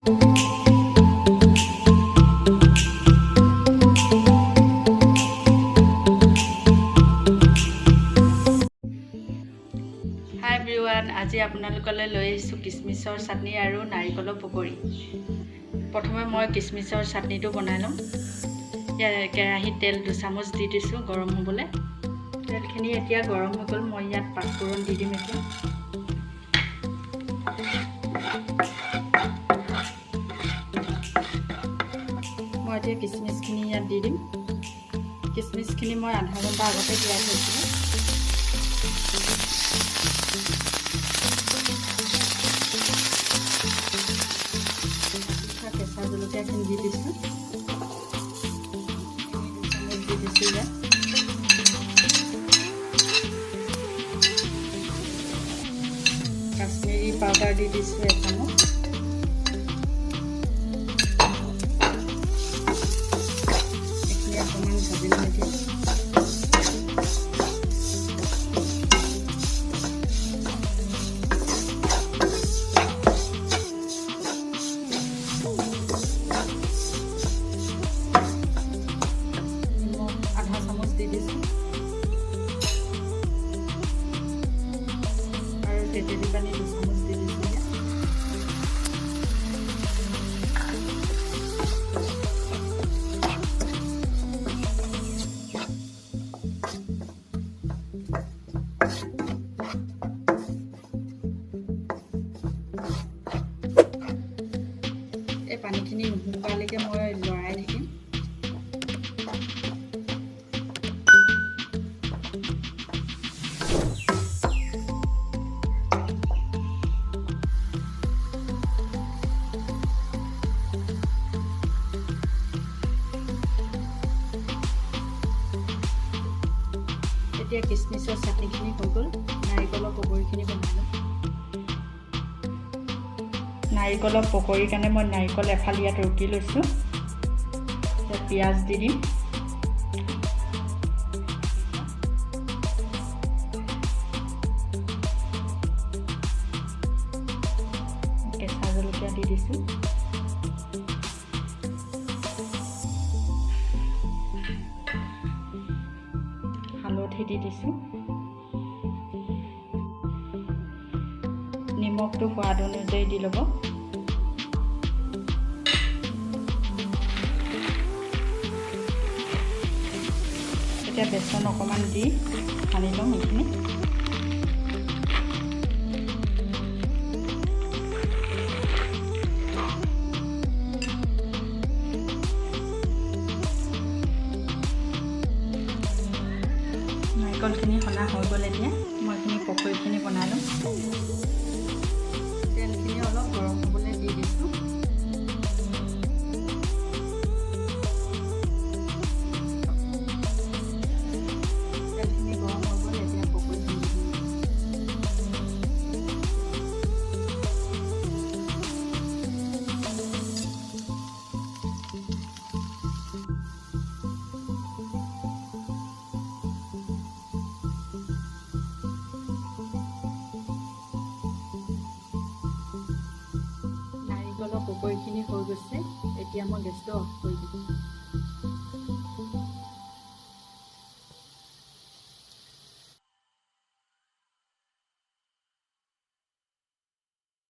হাই everyone, আজি আপোনালোকলৈ লৈ আহিছোঁ কিচমিচৰ চাটনি আৰু নাৰিকলৰ পকৰি। প্ৰথমে মই কিচমিচৰ চাটনিটো বনাই ল'ম। কেৰাহীত তেল 2 চামুচ দি দিছোঁ গৰম হ'বলৈ। তেলখিনি এতিয়া গৰম হৈ গ'ল। মই ইয়াত পাঁচফোৰণ দি দিম। এতিয়া মই কিচমিচখিনি ইয়াত দি দিম। কিচমিচখিনি মই আধা ঘণ্টা আগতে তিয়াই থৈছিলোঁ। কেঁচা জলকীয়াখিনি দি দিছোঁ। দি দিছোঁ ইয়াত কাশ্মীৰী পাউডাৰ দি দিছোঁ 1 চামুচ। এইখিনি অকণমান ভাজি লৈ দিম। আধা চামুচ দি দিছোঁ আৰু তেতেলী পানী 2 চামুচ দি দিছোঁ। এই পানীখিনি নুশুকালৈকে মই লৰাই থাকিম। এতিয়া কিচমিচৰ চাটনিখিনি হৈ গ'ল। নাৰিকলৰ পকৰিখিনি বনাই ল'ম। নাৰিকলৰ পকৰিৰ কাৰণে মই নাৰিকল এফাল ইয়াত ৰুকি লৈছোঁ। এতিয়া পিঁয়াজ দি দিম। কেঁচা জলকীয়া দি দিছোঁ। হালধি দি দিছোঁ। নিমখটো সোৱাদ অনুযায়ী দি ল'ব। এতিয়া বেচন অকণমান দি সানি ল'ম এইখিনি। নাৰিকলখিনি সনা হৈ গ'ল। এতিয়া মই এইখিনি পকৰিখিনি বনাই ল'ম। তেলখিনি অলপ গৰম হ'বলৈ দি দিছোঁ। তেলখিনি গৰম হৈ গ'ল। এতিয়া পকৰিখিনি দি দিম। নাৰিকলৰ পকৰিখিনি হৈ গৈছে। এতিয়া মই গেছটো অফ কৰি দিম।